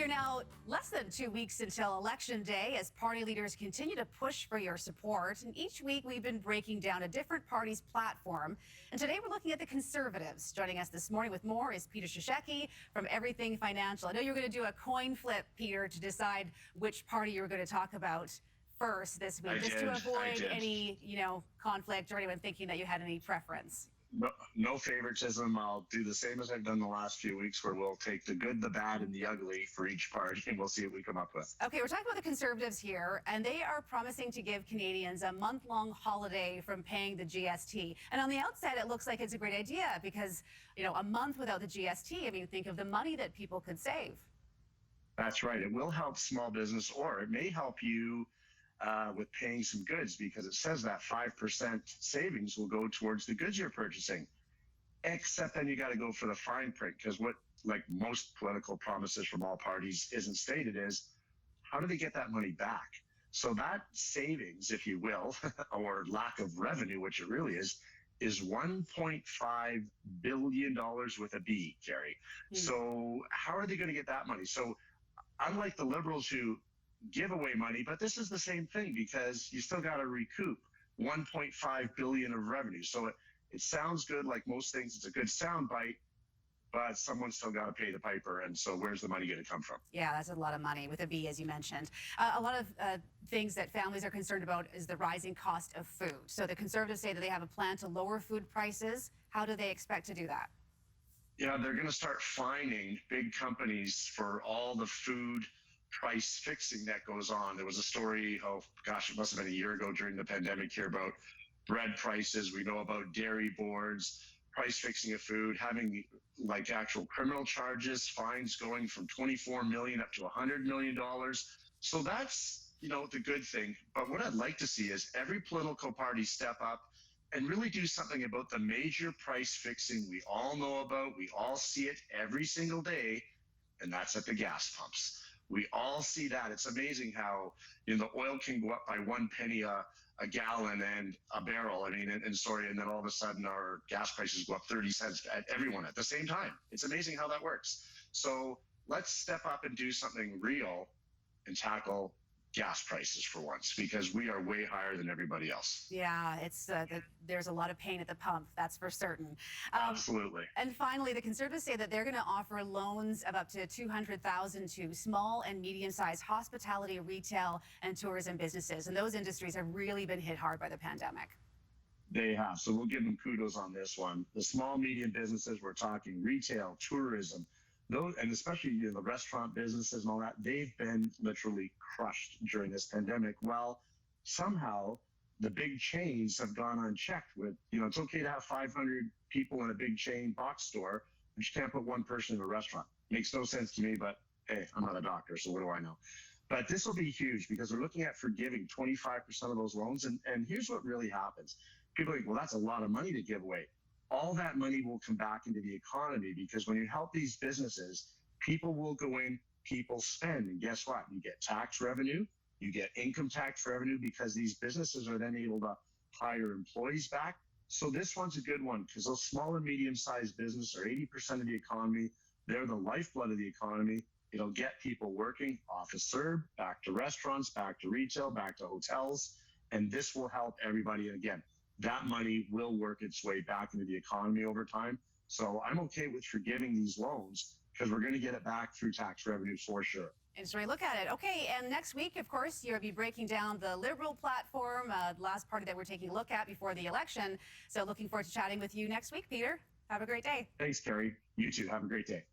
Peter, now less than 2 weeks until Election Day as party leaders continue to push for your support. And each week we've been breaking down a different party's platform. And today we're looking at the Conservatives. Joining us this morning with more is Peter Cishecki from Everything Financial. I know you're going to do a coin flip, Peter, to decide which party you're going to talk about first this week, just to avoid any, conflict or anyone thinking that you had any preference. No favoritism. I'll do the same as I've done the last few weeks, where we'll take the good, the bad, and the ugly for each party, and we'll see what we come up with. Okay, we're talking about the Conservatives here, and they are promising to give Canadians a month-long holiday from paying the GST. And on the outset, it looks like it's a great idea because, a month without the GST, think of the money that people could save. That's right. It will help small business, or it may help you with paying some goods, because it says that 5% savings will go towards the goods you're purchasing. Except then you got to go for the fine print, because what, like most political promises from all parties, isn't stated is, how do they get that money back? So that savings, if you will, or lack of revenue, which it really is $1.5 billion with a B, Kerri. So how are they going to get that money? So unlike the Liberals who give away money, but this is the same thing, because you still got to recoup 1.5 billion of revenue. So it sounds good, like most things. It's a good sound bite, but someone's still got to pay the piper. And so where's the money going to come from? Yeah, that's a lot of money with a B, as you mentioned. A lot of things that families are concerned about is the rising cost of food. So the Conservatives say that they have a plan to lower food prices. How do they expect to do that? Yeah, they're going to start fining big companies for all the food price fixing that goes on. There was a story, it must have been a year ago during the pandemic here, about bread prices. We know about dairy boards, price fixing of food, having like actual criminal charges, fines going from 24 million up to $100 million. So that's, the good thing. But what I'd like to see is every political party step up and really do something about the major price fixing we all know about. We all see it every single day, and that's at the gas pumps. We all see that. It's amazing how the oil can go up by 1 penny a gallon and a barrel. And then all of a sudden our gas prices go up 30 cents at everyone at the same time. It's amazing how that works. So let's step up and do something real and tackle gas prices for once, because we are way higher than everybody else. Yeah, it's there's a lot of pain at the pump, that's for certain. Absolutely. And finally, the Conservatives say that they're going to offer loans of up to $200,000 to small and medium-sized hospitality, retail, and tourism businesses. And those industries have really been hit hard by the pandemic. They have. So we'll give them kudos on this one. The small, medium businesses, we're talking retail, tourism, those, and especially the restaurant businesses and all that, they've been literally crushed during this pandemic. Well, somehow the big chains have gone unchecked with, it's okay to have 500 people in a big chain box store, but you can't put one person in a restaurant. Makes no sense to me, but hey, I'm not a doctor, so what do I know? But this will be huge, because we're looking at forgiving 25% of those loans. And here's what really happens. People are like, well, that's a lot of money to give away. All that money will come back into the economy, because when you help these businesses, people will go in, people spend. And guess what? You get tax revenue, you get income tax revenue, because these businesses are then able to hire employees back. So this one's a good one, because those small and medium-sized businesses are 80% of the economy. They're the lifeblood of the economy. It'll get people working, office serve, back to restaurants, back to retail, back to hotels. And this will help everybody. And again, that money will work its way back into the economy over time. So I'm okay with forgiving these loans, because we're going to get it back through tax revenue for sure. And so we look at it. Okay, and next week, of course, you'll be breaking down the Liberal platform, last party that we're taking a look at before the election. So looking forward to chatting with you next week, Peter. Have a great day. Thanks, Kerri. You too. Have a great day.